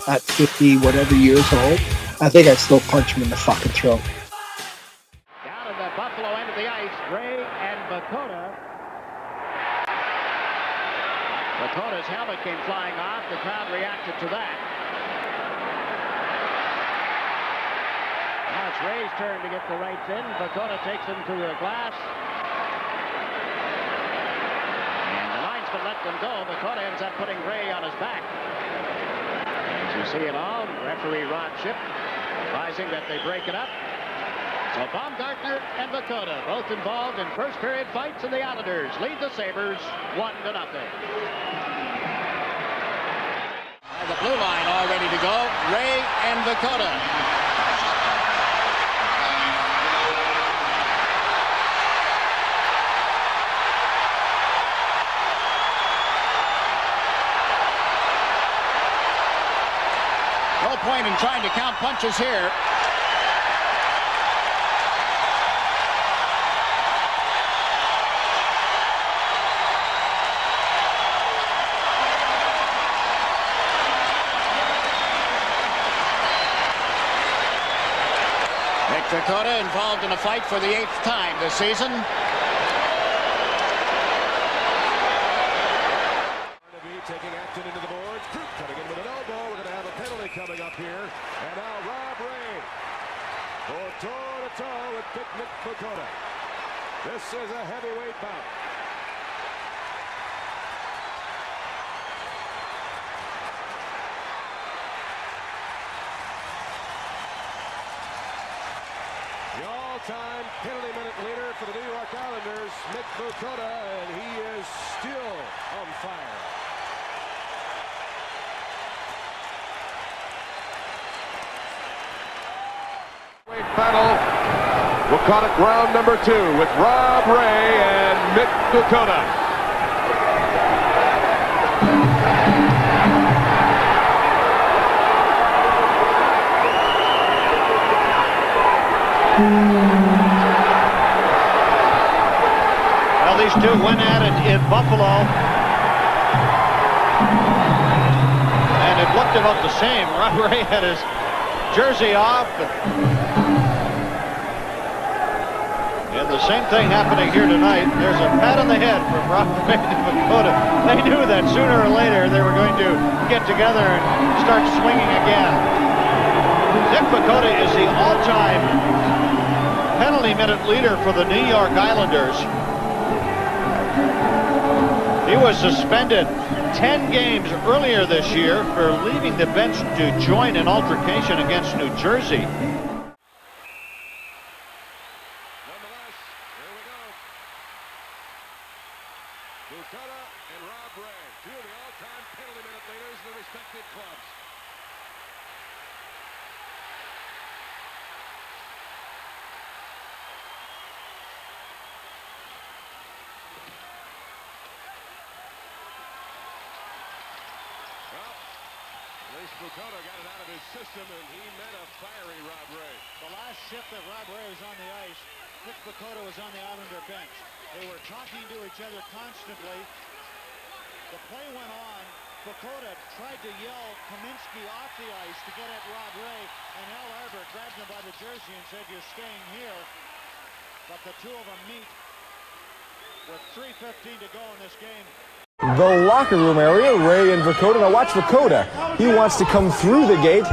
at 50 whatever years old, I think I'd still punch him in the fucking throat. Down in the Buffalo end of the ice, Ray and Vukota. Vukota's helmet came flying off. The crowd reacted to that. Now it's Ray's turn to get the rights in. Vukota takes him to the glass. And the linesman let them go. Vukota ends up putting Ray on his back. As you see it all, referee Ron Shipp advising that they break it up. So Baumgartner and Vukota both involved in first period fights, and the Islanders lead the Sabres 1-0. And the blue line all ready to go. Ray and Vukota. No point in trying to count punches here. Mick Vukota involved in a fight for the 8th time this season. Taking action into the boards. Krug cutting in with an elbow. We're going to have a penalty coming up here. And now Rob Ray for toe-to-toe with Big Mick Vukota. This is a heavyweight bout. The all-time penalty minute leader for the New York Islanders, Mick Vukota, and he is still on fire. Battle. We'll call it round number 2 with Rob Ray and Mick Vukota. Well, these two went at it in Buffalo, and it looked about the same. Rob Ray had his jersey off, and the same thing happening here tonight. There's a pat on the head from Rob Ray and Vukota. They knew that sooner or later they were going to get together and start swinging again. Mick Vukota is the all-time penalty minute leader for the New York Islanders. He was suspended 10 games earlier this year for leaving the bench to join an altercation against New Jersey. Nonetheless, here we go. Vukota and Rob Ray, two of the all-time penalty minute leaders in their respective clubs. Vukota got it out of his system, and he met a fiery Rob Ray. The last shift that Rob Ray was on the ice, Mick Vukota was on the Islander bench. They were talking to each other constantly. The play went on. Vukota tried to yell Kaminsky off the ice to get at Rob Ray, and Al Arbour grabbed him by the jersey and said, "You're staying here." But the two of them meet with 3:15 to go in this game. The locker room area, Ray and Vukota. Now watch Vukota. He wants to come through the gate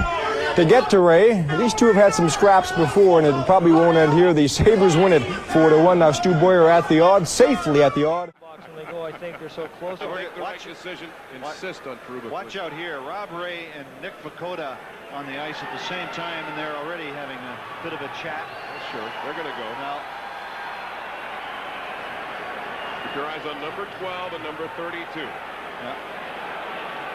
to get to Ray. These two have had some scraps before, and it probably won't end here. The Sabres win it 4-1. Now Stu Boyer at the odd, safely at the odd. When they go, I think they're so close. Watch decision. Insist on Truba. Watch out here. Rob Ray and Mick Vukota on the ice at the same time, and they're already having a bit of a chat. Sure, they're going to go. Now, keep your eyes on number 12 and number 32. yeah.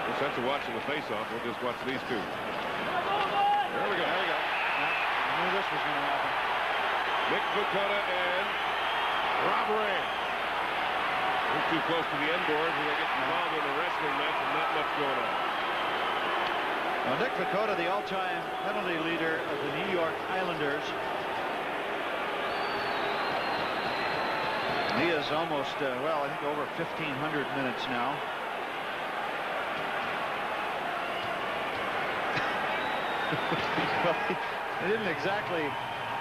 No sense of watching the face-off. We'll just watch these two. There we go. There we go. I knew this was going to happen. Mick Vukota and Rob Ray. They're too close to the end board when they get involved in a wrestling match and not much going on. Now, Mick Vukota, the all-time penalty leader of the New York Islanders. He is almost, well, I think over 1,500 minutes now. Well, they didn't exactly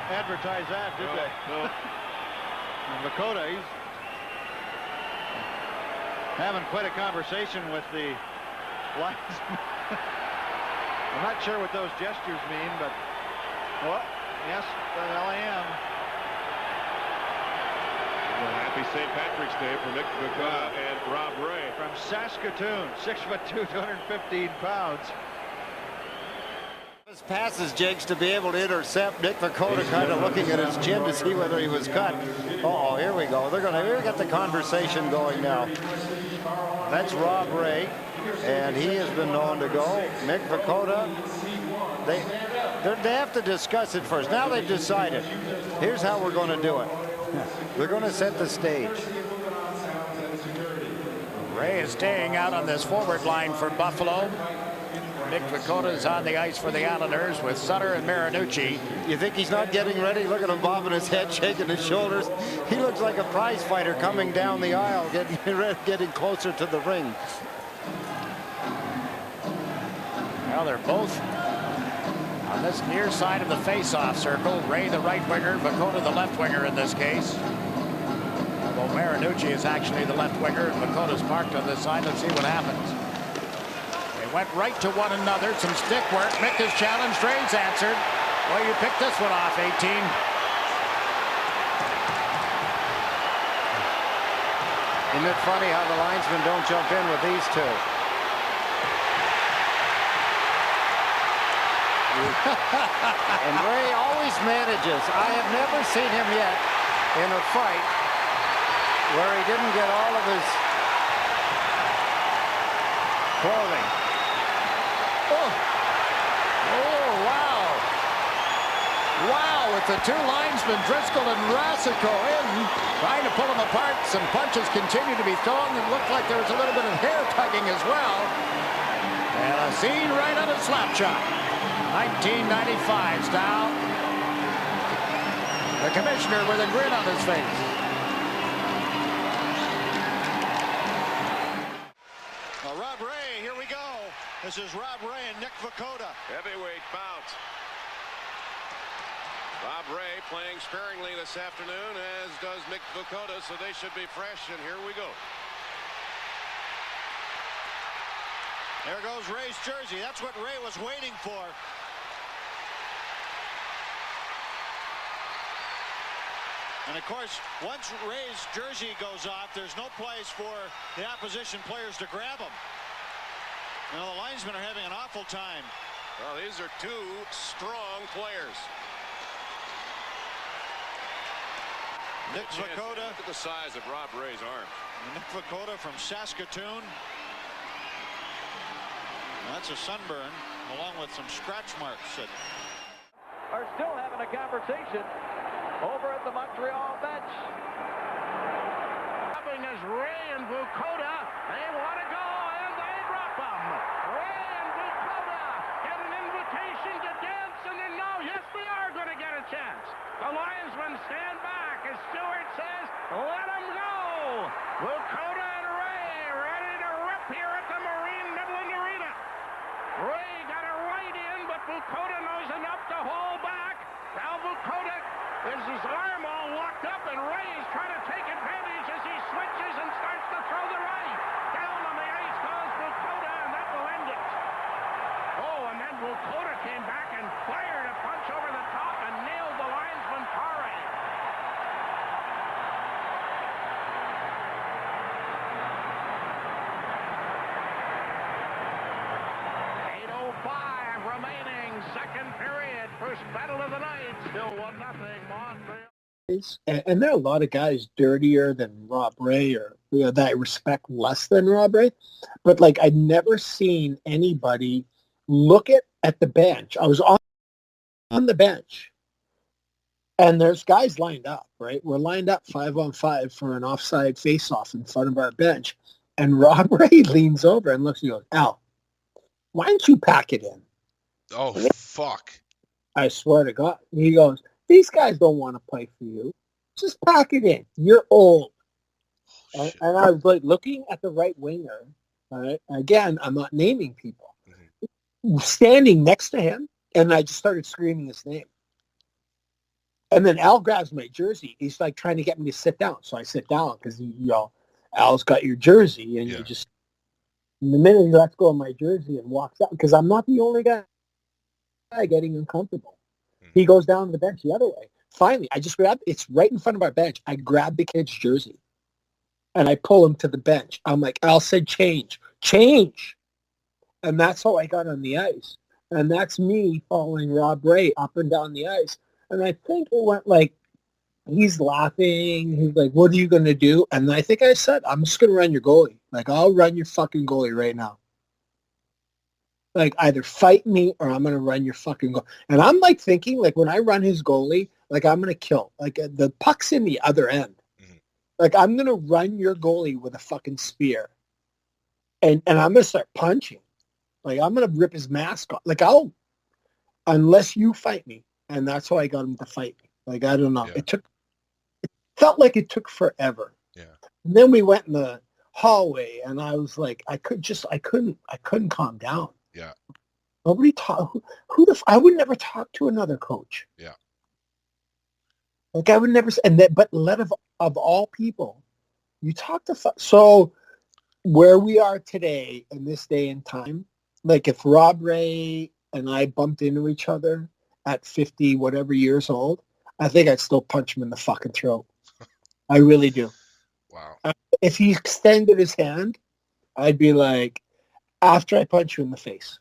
advertise that, did they? No. And Vukota, he's having quite a conversation with the linesman. I'm not sure what those gestures mean, but yes, well, I am. Well, happy St. Patrick's Day for Mick Vukota and Rob Ray. From Saskatoon, 6'2", 215 pounds. His passes, Jigs, to be able to intercept. Mick Vukota kind of looking at his chin to see whether he was cut. Uh-oh, here we go. They're going to get the conversation going now. That's Ray, and he has been known to go. Mick Vukota, they have to discuss it first. Now they've decided. Here's how we're going to do it. They're going to set the stage. Ray is staying out on this forward line for Buffalo. Mick Vukota is on the ice for the Islanders with Sutter and Marinucci. You think he's not getting ready? Look at him bobbing his head, shaking his shoulders. He looks like a prize fighter coming down the aisle, getting closer to the ring. Well, they're both on this near side of the face-off circle. Ray, the right winger, Vukota, the left winger in this case. Although Marinucci is actually the left winger and Vukota's parked on this side. Let's see what happens. They went right to one another. Some stick work. Mick is challenged. Ray's answered. Well, you picked this one off, 18. Isn't it funny how the linesmen don't jump in with these two? And Ray always manages. I have never seen him yet in a fight where he didn't get all of his clothing. Oh, wow. Wow, with the two linesmen, Driscoll and Rasico in, trying to pull them apart. Some punches continue to be thrown. It looked like there was a little bit of hair tugging as well. And a scene right on a slap shot. 1995 style. The commissioner with a grin on his face. Rob Ray, here we go. This is Rob Ray and Nick Vukota. Heavyweight bout. Rob Ray playing sparingly this afternoon, as does Mick Vukota, so they should be fresh, and here we go. There goes Ray's jersey. That's what Ray was waiting for. And of course, once Ray's jersey goes off, there's no place for the opposition players to grab him. You know, the linesmen are having an awful time. Well, these are two strong players. Nick Vukota. Look at the size of Rob Ray's arm. Nick Vukota from Saskatoon. That's a sunburn, along with some scratch marks. Are still having a conversation over at the Montreal bench. Is Ray and Vukota. They want to go, and they drop them. Ray and Vukota get an invitation to dance, and then no, yes, they are going to get a chance. The linesmen stand back as Stewart says, let them go. Vukota and Ray ready to rip here at the Marine Midland Arena. Ray got it right in, but Vukota knows enough to hold back. Now Vukota is his arm all locked up, and Ray is trying to take advantage as he switches and starts to throw the right. Down on the ice goes Vukota, and that will end it. Oh, and then Vukota came back and fired a punch over the top and nailed the linesman Pare. Remaining, second period, first battle of the night, still 1-0 Montreal. And there are a lot of guys dirtier than Rob Ray, or that I respect less than Rob Ray. But like, I'd never seen anybody look at the bench. I was on the bench, and there's guys lined up, right? We're lined up 5-on-5 for an offside face-off in front of our bench. And Rob Ray leans over and looks and goes, Al, why don't you pack it in? Oh, fuck. I swear to God. He goes, these guys don't want to play for you. Just pack it in. You're old. And I was like looking at the right winger. Right? Again, I'm not naming people. Mm-hmm. Standing next to him And I just started screaming his name. And then Al grabs my jersey. He's like trying to get me to sit down. So I sit down because, Al's got your jersey. And you just, the minute he lets go of my jersey and walks out, because I'm not the only guy getting uncomfortable. He goes down to the bench the other way. Finally, I just grabbed, it's right in front of our bench. I grab the kid's jersey and I pull him to the bench. I'm like, Al said change. And that's how I got on the ice. And that's me following Rob Ray up and down the ice. And I think it went like, he's laughing. He's like, what are you going to do? And I think I said, I'm just going to run your goalie. Like, I'll run your fucking goalie right now. Like, either fight me or I'm going to run your fucking goalie. And I'm like thinking, like, when I run his goalie, like, I'm going to kill. Like, the puck's in the other end. Like, I'm going to run your goalie with a fucking spear. And I'm going to start punching. Like, I'm going to rip his mask off. Like, unless you fight me. And that's how I got him to fight me. Like, I don't know. It felt like it took forever. Yeah. And then we went in the hallway and I was like, I couldn't calm down. Yeah. Nobody talk. I would never talk to another coach. Yeah. Like, I would never, but of all people, you talk to, so where we are today in this day and time, like if Rob Ray and I bumped into each other at 50 whatever years old, I think I'd still punch him in the fucking throat. I really do. Wow. If he extended his hand, I'd be like, after I punch you in the face.